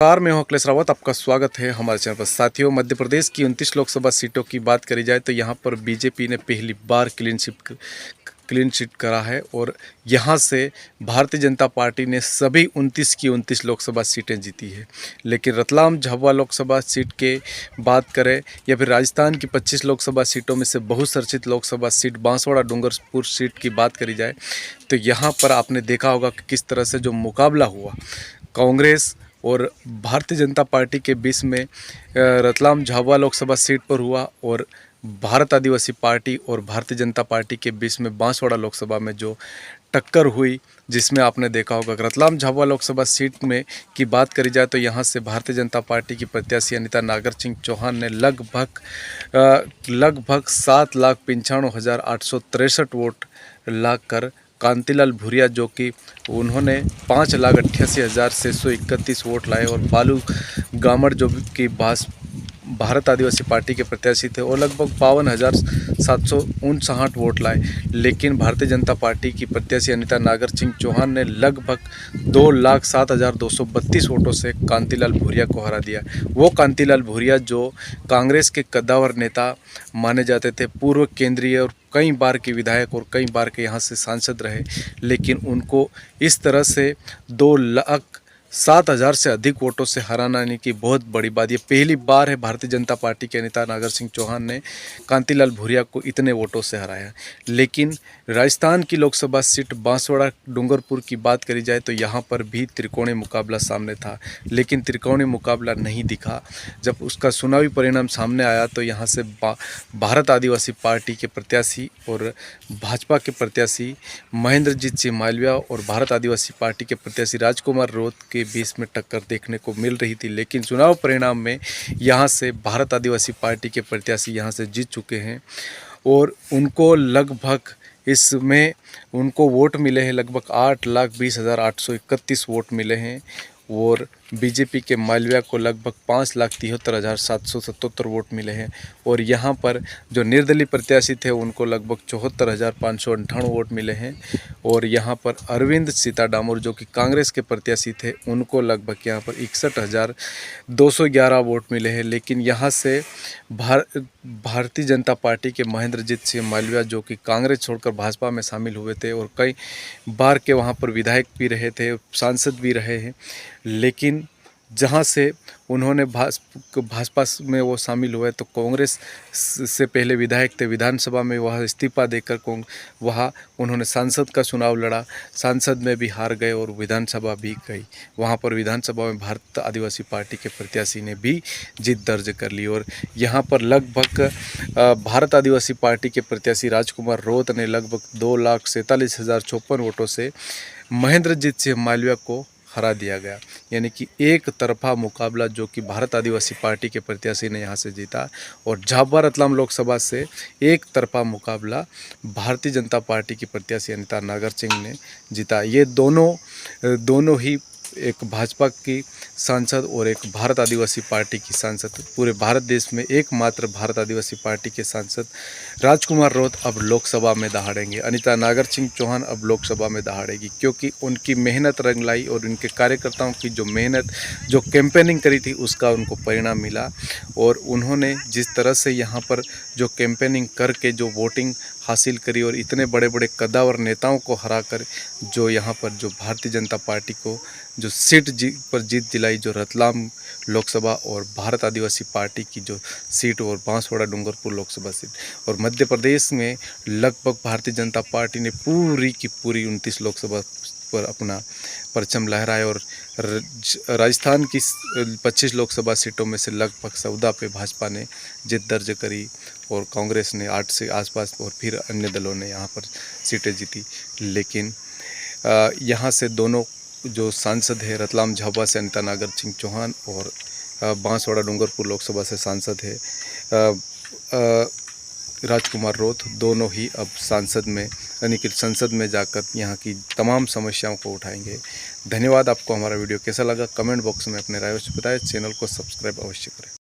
नमस्कार, मैं हूं अखिलेश रावत। आपका स्वागत है हमारे चैनल पर। साथियों, मध्य प्रदेश की 29 लोकसभा सीटों की बात करी जाए तो यहां पर बीजेपी ने पहली बार क्लीन शीट करा है और यहां से भारतीय जनता पार्टी ने सभी 29 की 29 लोकसभा सीटें जीती है। लेकिन रतलाम झाबुआ लोकसभा सीट के बात करें या फिर राजस्थान की 25 लोकसभा सीटों में से बहुचर्चित लोकसभा सीट बांसवाड़ा डूंगरपुर सीट की बात करी जाए तो यहाँ पर आपने देखा होगा कि किस तरह से जो मुकाबला हुआ कांग्रेस और भारतीय जनता पार्टी के बीच में रतलाम झाबुआ लोकसभा सीट पर हुआ और भारत आदिवासी पार्टी और भारतीय जनता पार्टी के बीच में बांसवाड़ा लोकसभा में जो टक्कर हुई, जिसमें आपने देखा होगा रतलाम झाबुआ लोकसभा सीट में की बात करी जाए तो यहाँ से भारतीय जनता पार्टी की प्रत्याशी अनीता नागर सिंह चौहान ने लगभग 7,95,863 वोट लाकर कांतिलाल भूरिया, जो कि उन्होंने 5,88,631 वोट लाए, और बालू गामड़ जो कि भारत आदिवासी पार्टी के प्रत्याशी थे और लगभग 52,759 वोट लाए। लेकिन भारतीय जनता पार्टी की प्रत्याशी अनीता नागर सिंह चौहान ने लगभग 2,07,232 वोटों से कांतिलाल भूरिया को हरा दिया। वो कांतिलाल भूरिया जो कांग्रेस के कद्दावर नेता माने जाते थे, पूर्व केंद्रीय और कई बार के विधायक और कई बार के यहाँ से सांसद रहे, लेकिन उनको इस तरह से 2,07,000 से अधिक वोटों से हराना यानी कि बहुत बड़ी बात। ये पहली बार है भारतीय जनता पार्टी के नेता नागर सिंह चौहान ने कांतिलाल भूरिया को इतने वोटों से हराया। लेकिन राजस्थान की लोकसभा सीट बांसवाड़ा डूंगरपुर की बात करी जाए तो यहाँ पर भी त्रिकोणीय मुकाबला सामने था, लेकिन त्रिकोणीय मुकाबला नहीं दिखा। जब उसका चुनावी परिणाम सामने आया तो यहाँ से भारत आदिवासी पार्टी के प्रत्याशी और भाजपा के प्रत्याशी महेंद्रजीत सिंह मालविया और भारत आदिवासी पार्टी के प्रत्याशी राजकुमार रोत के बीच में टक्कर देखने को मिल रही थी। लेकिन चुनाव परिणाम में यहाँ से भारत आदिवासी पार्टी के प्रत्याशी यहाँ से जीत चुके हैं और उनको लगभग इसमें उनको वोट मिले हैं, लगभग 8,20,831 वोट मिले हैं और बीजेपी के मालविया को लगभग 5,73,777 वोट मिले हैं। और यहाँ पर जो निर्दलीय प्रत्याशी थे उनको लगभग 74,558 वोट मिले हैं और यहाँ पर अरविंद सीता डामोर जो कि कांग्रेस के प्रत्याशी थे उनको लगभग यहाँ पर 61,211 वोट मिले हैं। लेकिन यहाँ से भारतीय जनता पार्टी के महेंद्रजीत सिंह मालविया जो कि कांग्रेस छोड़कर भाजपा में शामिल हुए थे और कई बार के वहाँ पर विधायक भी रहे थे, सांसद भी रहे हैं, लेकिन जहाँ से उन्होंने भाजपा में वो शामिल हुए तो कांग्रेस से पहले विधायक थे, विधानसभा में वह इस्तीफा देकर वहाँ उन्होंने सांसद का चुनाव लड़ा, सांसद में भी हार गए और विधानसभा भी गई। वहाँ पर विधानसभा में भारत आदिवासी पार्टी के प्रत्याशी ने भी जीत दर्ज कर ली और यहाँ पर लगभग भारत आदिवासी पार्टी के प्रत्याशी राजकुमार रोत ने लगभग 2,47,054 वोटों से महेंद्रजीत सिंह मालविया को हरा दिया गया। यानी कि एक तरफा मुकाबला जो कि भारत आदिवासी पार्टी के प्रत्याशी ने यहाँ से जीता और झाबुआ रतलाम लोकसभा से एक तरफा मुकाबला भारतीय जनता पार्टी की प्रत्याशी अनीता नागर सिंह ने जीता। ये दोनों ही एक भाजपा की सांसद और एक भारत आदिवासी पार्टी की सांसद, पूरे भारत देश में एकमात्र भारत आदिवासी पार्टी के सांसद राजकुमार रोत अब लोकसभा में दहाड़ेंगे। अनीता नागर सिंह चौहान अब लोकसभा में दहाड़ेगी क्योंकि उनकी मेहनत रंग लाई और उनके कार्यकर्ताओं की जो मेहनत, जो कैंपेनिंग करी थी उसका उनको परिणाम मिला और उन्होंने जिस तरह से यहाँ पर जो कैंपेनिंग करके जो वोटिंग हासिल करी और इतने बड़े बड़े कद्दावर नेताओं को हराकर जो यहाँ पर जो भारतीय जनता पार्टी को जो सीट पर जीत दिलाई, जो रतलाम लोकसभा और भारत आदिवासी पार्टी की जो सीट और बांसवाड़ा डूंगरपुर लोकसभा सीट, और मध्य प्रदेश में लगभग भारतीय जनता पार्टी ने पूरी की पूरी 29 लोकसभा पर अपना परचम लहराया और राजस्थान की 25 लोकसभा सीटों में से लगभग 14 पे भाजपा ने जीत दर्ज करी और कांग्रेस ने 8 से आसपास और फिर अन्य दलों ने यहाँ पर सीटें जीती। लेकिन यहाँ से दोनों जो सांसद है रतलाम झाबुआ से अनीता नागर सिंह चौहान और बांसवाड़ा डूंगरपुर लोकसभा से सांसद है राजकुमार रोत, दोनों ही अब सांसद में यानी कि संसद में जाकर यहाँ की तमाम समस्याओं को उठाएंगे। धन्यवाद। आपको हमारा वीडियो कैसा लगा कमेंट बॉक्स में अपने राय बताएं। चैनल को सब्सक्राइब अवश्य करें।